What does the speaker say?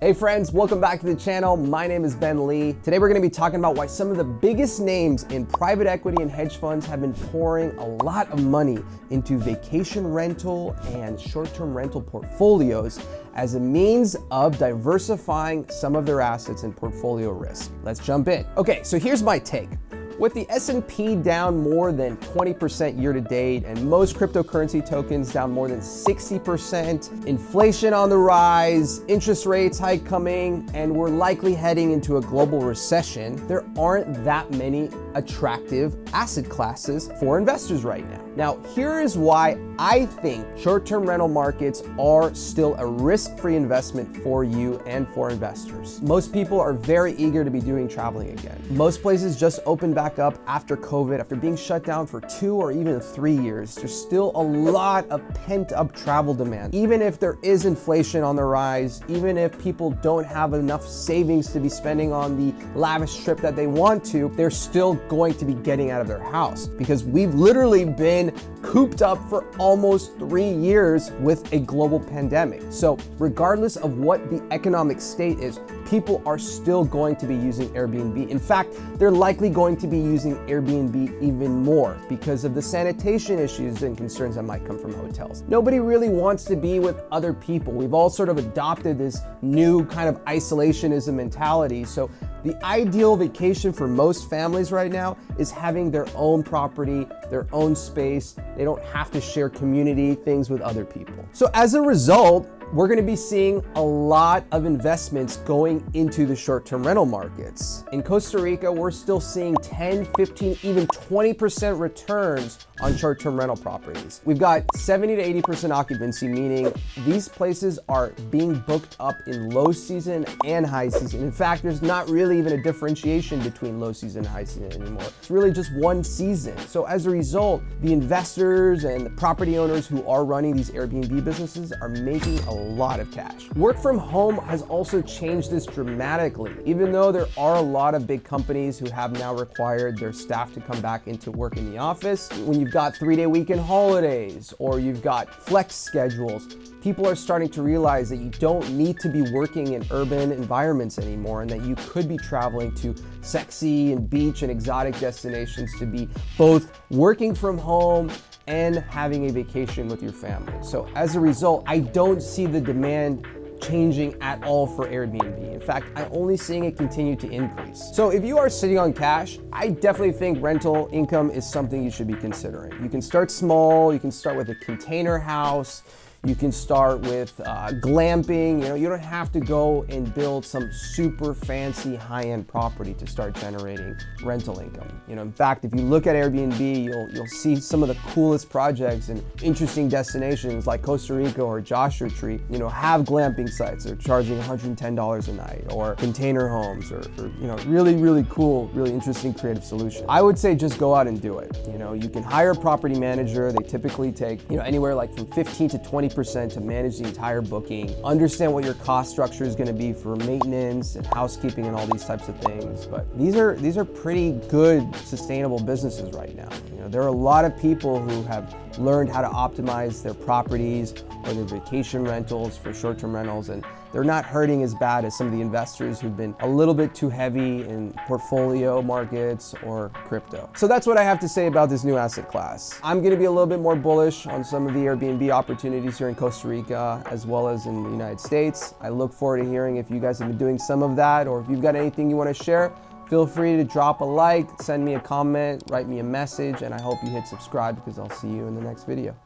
Hey friends, welcome back to the channel. My name is Ben Lee. Today we're going to be talking about why some of the biggest names in private equity and hedge funds have been pouring a lot of money into vacation rental and short-term rental portfolios as a means of diversifying some of their assets and portfolio risk. Let's jump in. Okay, so here's my take. With the S&P down more than 20% year to date and most cryptocurrency tokens down more than 60%, inflation on the rise, interest rates hike coming, and we're likely heading into a global recession, there aren't that many attractive asset classes for investors right now. Now, here is why I think short-term rental markets are still a risk-free investment for you and for investors. Most people are very eager to be doing traveling again. Most places just opened back up after COVID, after being shut down for 2 or even 3 years. There's still a lot of pent-up travel demand. Even if there is inflation on the rise, even if people don't have enough savings to be spending on the lavish trip that they want to, they're still going to be getting out of their house because we've literally been cooped up for almost 3 years with a global pandemic. So regardless of what the economic state is, people are still going to be using Airbnb. In fact, they're likely going to be using Airbnb even more because of the sanitation issues and concerns that might come from hotels. Nobody really wants to be with other people. We've all sort of adopted this new kind of isolationism mentality. So the ideal vacation for most families right now is having their own property, their own space. They don't have to share community things with other people. So as a result, we're going to be seeing a lot of investments going into the short-term rental markets. In Costa Rica, we're still seeing 10, 15, even 20% returns on short-term rental properties. We've got 70 to 80% occupancy, meaning these places are being booked up in low season and high season. In fact, there's not really even a differentiation between low season and high season anymore. It's really just one season. So as a result, the investors and the property owners who are running these Airbnb businesses are making a lot of cash. Work from home has also changed this dramatically. Even though there are a lot of big companies who have now required their staff to come back into work in the office, when you've got 3-day weekend holidays or you've got flex schedules, people are starting to realize that you don't need to be working in urban environments anymore and that you could be traveling to sexy and beach and exotic destinations to be both working from home and having a vacation with your family. So as a result, I don't see the demand changing at all for Airbnb. In fact, I'm only seeing it continue to increase. So if you are sitting on cash, I definitely think rental income is something you should be considering. You can start small, you can start with a container house, you can start with glamping. You don't have to go and build some super fancy high-end property to start generating rental income. In fact, if you look at Airbnb, you'll see some of the coolest projects and interesting destinations like Costa Rica or Joshua Tree, have glamping sites. They're charging $110 a night, or container homes, or really, really cool, really interesting creative solutions. I would say just go out and do it. You can hire a property manager. They typically take, anywhere like from 15 to 20% to manage the entire booking. Understand what your cost structure is going to be for maintenance and housekeeping and all these types of things. But these are pretty good, sustainable businesses right now. There are a lot of people who have learned how to optimize their properties or their vacation rentals for short-term rentals, and they're not hurting as bad as some of the investors who've been a little bit too heavy in portfolio markets or crypto. So that's what I have to say about this new asset class. I'm going to be a little bit more bullish on some of the Airbnb opportunities here in Costa Rica as well as in the United States. I look forward to hearing if you guys have been doing some of that, or if you've got anything you want to share. Feel free to drop a like, send me a comment, write me a message, and I hope you hit subscribe because I'll see you in the next video.